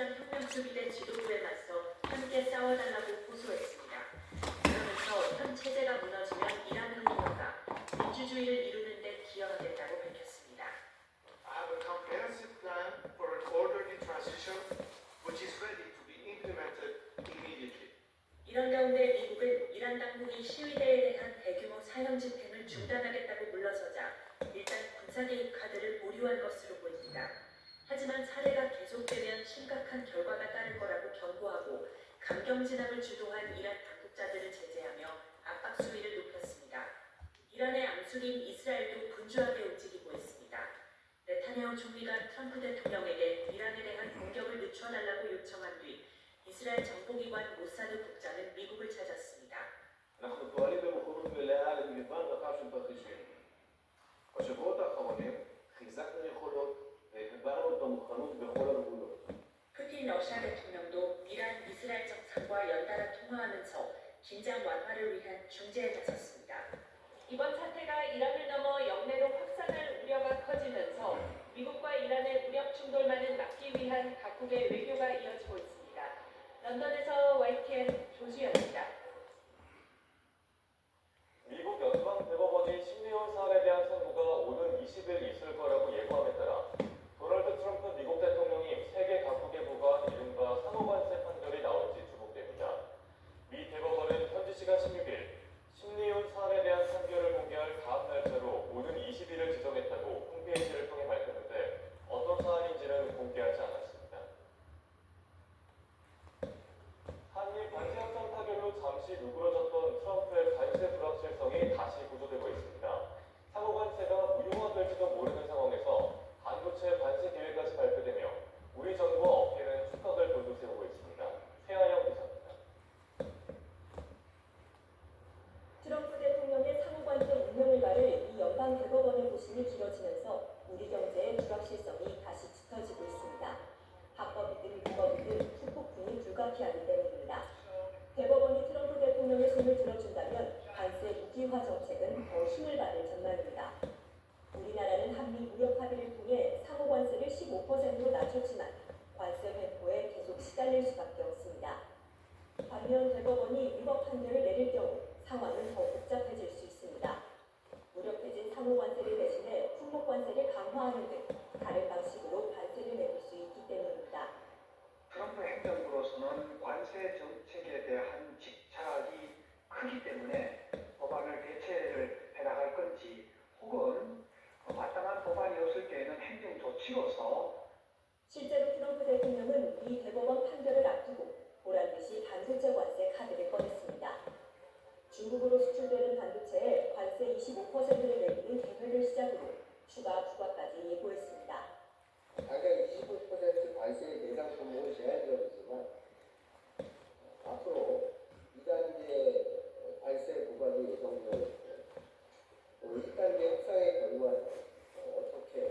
현장 혁명수비대 지도부에 맞서 함께 싸워달라고 호소했습니다. 그러면서 현 체제가 무너지면 이란으로 넘어가 민주주의를 이루는 데 기여하겠다고 밝혔습니다. I have a comprehensive plan for an orderly transition which is ready to be implemented immediately. 이런 가운데 미국은 이란 당국이 시위대에 대한 대규모 사형 집행을 중단하겠다고 물러서자 일단 군사 개입 카드를 보류한 것으로 보입니다. 하지만 사례가 계속되면 심각한 결과가 따를 거라고 경고하고 강경 진압을 주도한 이란 당국자들을 제재하며 압박 수위를 높였습니다. 이란의 암술인 이스라엘도 분주하게 움직이고 있습니다. 네타냐후 총리가 트럼프 대통령에게 이란에 대한 공격을 늦춰달라고 요청한 뒤 이스라엘 정보기관 모사드 국장은 미국을 찾았습니다. אנחנו פועלים במוכנות מלאה למגוון רחב של תרחישים. בשבועות האחרונים חיזקנו יכולות והגברנו את המוכנות בכל הגבולות. 푸틴 러시아 대통령도 이란 이스라엘 정상과 연달아 통화하면서 긴장 완화를 위한 중재에 나섰습니다. 이번 사태가 이란을 넘어 영내로 확산할 우려가 커지면서 미국과 이란의 무력 충돌만은 막기 위한 각국의 외교가 이어지고 있습니다. 런던에서 YTN 조수연입니다. 미국 연방대법원이 심리원 사안에 대한 선고가 오는 20일 있을 거라고 예고함에 따라 도널드 트럼프 미국 대통령이 세계 각국에 부과한 이른바 상호관세 판결이 나올지 주목됩니다. 미 대법원은 현지 시간 16일 심리원 사안에 대한 판결을 공개할 다음 날짜로 오는 20일을 지정했다고 홈페이지를 통해 밝혔는데 어떤 사안인지는 공개하지 않았습니다. 한일 관세 협상 타결로 잠시 누그러졌던 트럼프의 관세 불확실성이 다시 고조되고 있습니다. 상호관세가 무효화될지도 모르는 상황에서 반도체 관세 계획까지 발표되며 우리 정부와 업계는 축각을 곤두세우고 있습니다. 최하영 기자입니다. 트럼프 대통령의 상호관세 운명을 가를 이 연방 대법원의 고심이 길어지면서 우리 경제의 불확실성이 다시 짙어지고 있습니다. 합법이든 무법이든 후폭풍이 불가피하기 때문입니다. 대법원이 트럼프 대통령의 손을 들어준다면 관세 무기화 정책은 더 힘을 받을 전망입니다. 우리나라는 한미 무역 합의를 통해 상호관세를 15%로 낮췄지만 관세 횡포에 계속 시달릴 수밖에 없습니다. 반면 대법원이 위법 판결을 내릴 경우 상황은 더 복잡해질 수 있습니다. 무력해진 상호관세를 대신해 품목관세를 강화하는 등 다른 방식으로 관세를 매길 수 있기 때문입니다. 트럼프 행정부로서는 관세 정책에 대한 집착이 크기 때문에 법안을 대체를 해나갈 건지 혹은 마땅한 법안이 없을 때에는 행정 조치로서 실제로 트럼프 대통령은 미 대법원 판결을 앞두고 보란듯이 반도체 관세 카드를 꺼냈습니다. 중국으로 수출되는 반도체에 관세 25%를 매기는 개회를 시작으로 추가 부과까지 예고했습니다. 당장 25% 관세 대상 품목은 제한되어 있지만 앞으로 2단계 관세 부과도 예정되어 있고 1단계 협상의 결과 어떻게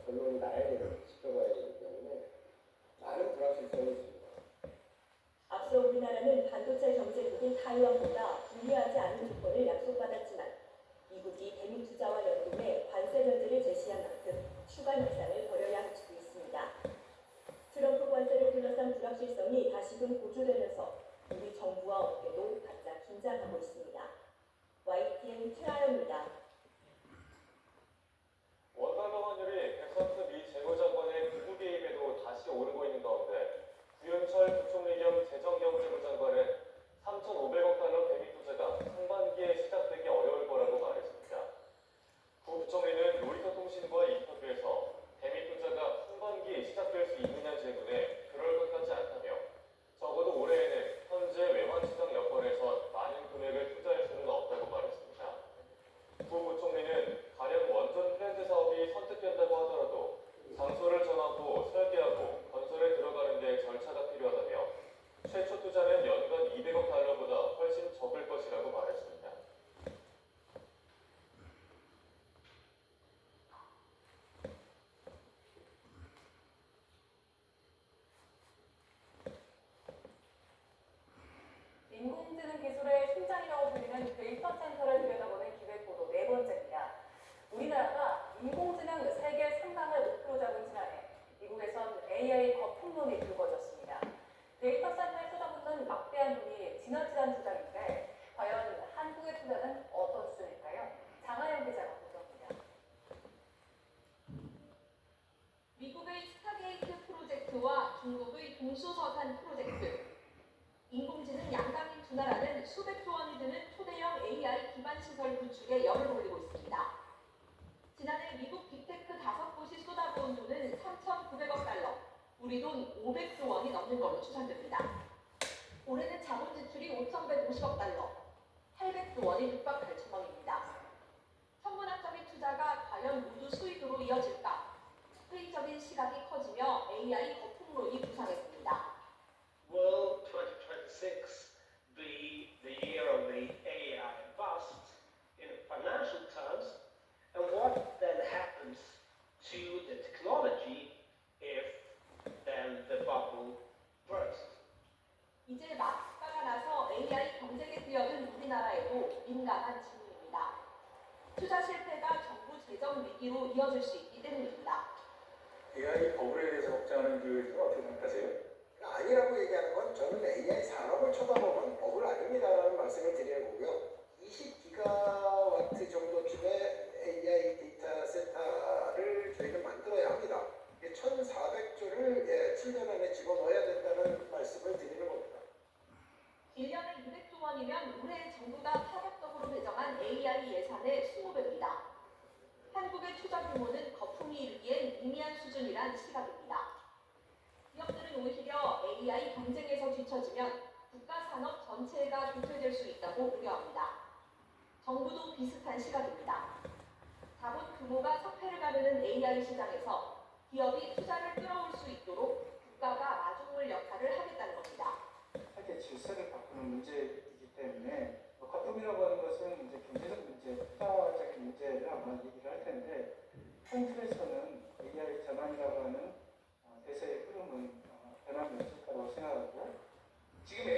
결론이 나야 되는지 지켜봐야 되기 때문에 많은 불확실성이 있습니다. 앞서 우리나라는 반도체 경제국인 타이완보다 불리하지 않은 조건을 약속받았지만 미국이 대미 투자와 연동해 관세 면제를 제시한 만큼 추가 협상을 벌여야 할 수도 있습니다. 트럼프 관세를 둘러싼 불확실성이 다시금 고조되면서 우리 정부와 업계도 바짝 긴장하고 있습니다. YTN 최하영입니다. 원달러 환율이 백선트 미 재무장관의 극우 개입에도 다시 오르고 있는 가운데 구윤철 부총리 겸 재정경제부 장관은 3,500억 달러 대미 투자 중국의 동수서산 프로젝트, 인공지능 양강인 두 나라는 수백조 원이 드는 초대형 AI 기반 시설 구축에 열을 올리고 있습니다. 지난해 미국 빅테크 5곳이 쏟아부은 돈은 3,900억 달러, 우리 돈 500조 원이 넘는 걸로 추산됩니다. 올해는 자본 지출이 5,150억 달러, 800조 원이 육박할 전망입니다. 천문학적인 투자가 과연 모두 수익으로 이어질까? 회의적인 시각이 커지며 AI 거품론이 부상했습니다. Will 2026 be the year of the AI bust in financial terms? And what then happens to the technology if then the bubble bursts? 이제 막바가 나서 AI 경쟁에 뛰어든 우리나라에도 민감한 질문입니다. 투자 실패가 정부 재정 위기로 이어질 수 있기 때문입니다. AI 버블에 대해서 걱정하는 교육은 어떻게 생각하세요? 아니라고 얘기하는 건 저는 AI 산업을 쳐다보면 버블 아닙니다라는 말씀을 드리는 거고요. 20기가와트 정도쯤의 AI 데이터 센터를 저희는 만들어야 합니다. 1,400조를 7년 안에 집어넣어야 된다는 말씀을 드리는 겁니다. 1년에 200조 원이면 올해 정부가 파격적으로 배정한 AI 예산의 20배입니다. 한국의 투자 규모는 거품이 이르기엔 미미한 수준이란 시각입니다. 기업들은 오히려 AI 경쟁에서 뒤처지면 국가 산업 전체가 도태될 수 있다고 우려합니다. 정부도 비슷한 시각입니다. 자본 규모가 석패를 가르는 AI 시장에서 기업이 투자를 끌어올 수 있도록 국가가 마중물 역할을 하겠다는 겁니다. 사실 질서를 바꾸는 문제이기 때문에 거품이라고 하는 것은 이제 경제적 문제, 투자적인 문제를 아마 얘기를 할 텐데 큰 틀에서는 AI 전환이라고 하는 대세의 흐름은 변함이 없을 거라고 생각하고 지금